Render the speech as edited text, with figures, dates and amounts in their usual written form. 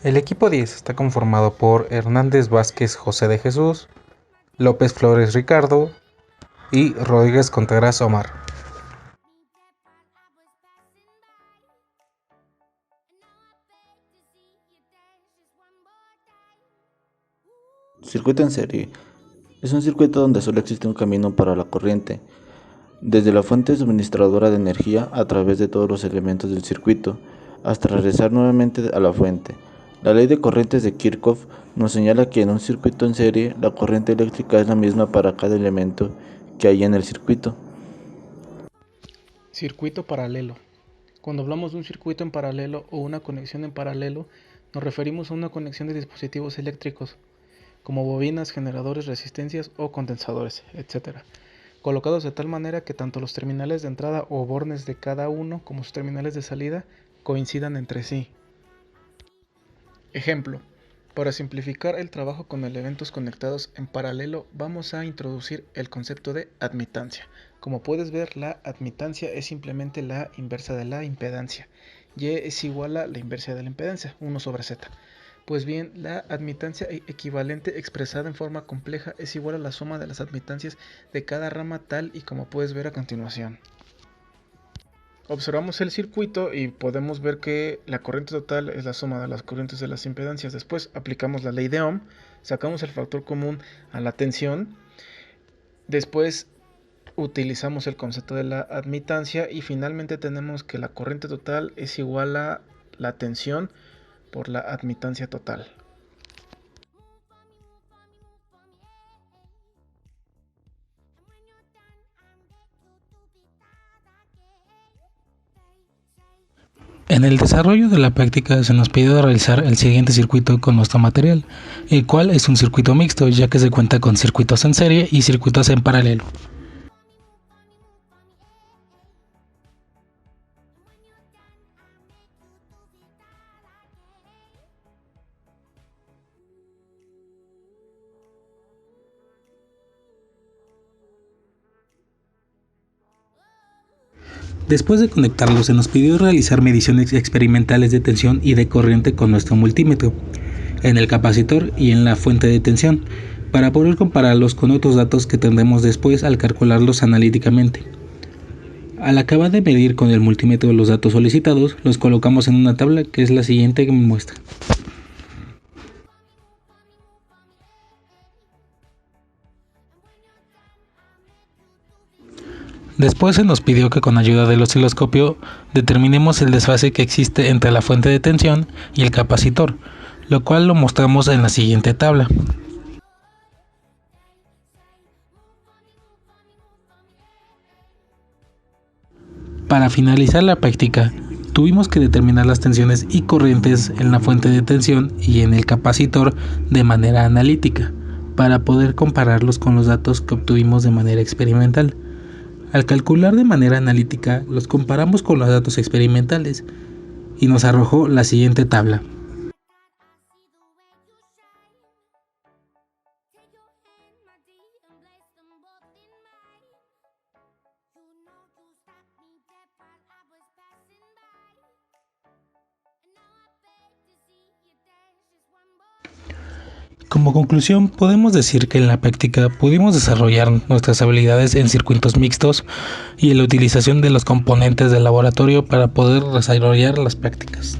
El equipo 10 está conformado por Hernández Vázquez José de Jesús, López Flores Ricardo y Rodríguez Contreras Omar. Circuito en serie. Es un circuito donde solo existe un camino para la corriente, desde la fuente suministradora de energía a través de todos los elementos del circuito, hasta regresar nuevamente a la fuente. La ley de corrientes de Kirchhoff nos señala que en un circuito en serie, la corriente eléctrica es la misma para cada elemento que hay en el circuito. Circuito paralelo. Cuando hablamos de un circuito en paralelo o una conexión en paralelo, nos referimos a una conexión de dispositivos eléctricos, como bobinas, generadores, resistencias o condensadores, etc., colocados de tal manera que tanto los terminales de entrada o bornes de cada uno como sus terminales de salida coincidan entre sí. Ejemplo: para simplificar el trabajo con elementos conectados en paralelo, vamos a introducir el concepto de admitancia. Como puedes ver, la admitancia es simplemente la inversa de la impedancia. Y es igual a la inversa de la impedancia, 1 sobre z. Pues bien, la admitancia equivalente expresada en forma compleja es igual a la suma de las admitancias de cada rama, tal y como puedes ver a continuación. Observamos el circuito y podemos ver que la corriente total es la suma de las corrientes de las impedancias. Después aplicamos la ley de Ohm, sacamos el factor común a la tensión. Después utilizamos el concepto de la admitancia y finalmente tenemos que la corriente total es igual a la tensión por la admitancia total. En el desarrollo de la práctica se nos pidió realizar el siguiente circuito con nuestro material, el cual es un circuito mixto, ya que se cuenta con circuitos en serie y circuitos en paralelo. Después de conectarlos, se nos pidió realizar mediciones experimentales de tensión y de corriente con nuestro multímetro, en el capacitor y en la fuente de tensión, para poder compararlos con otros datos que tendremos después al calcularlos analíticamente. Al acabar de medir con el multímetro los datos solicitados, los colocamos en una tabla que es la siguiente que me muestra. Después se nos pidió que con ayuda del osciloscopio determinemos el desfase que existe entre la fuente de tensión y el capacitor, lo cual lo mostramos en la siguiente tabla. Para finalizar la práctica, tuvimos que determinar las tensiones y corrientes en la fuente de tensión y en el capacitor de manera analítica, para poder compararlos con los datos que obtuvimos de manera experimental. Al calcular de manera analítica, los comparamos con los datos experimentales y nos arrojó la siguiente tabla. Como conclusión, podemos decir que en la práctica pudimos desarrollar nuestras habilidades en circuitos mixtos y en la utilización de los componentes del laboratorio para poder desarrollar las prácticas.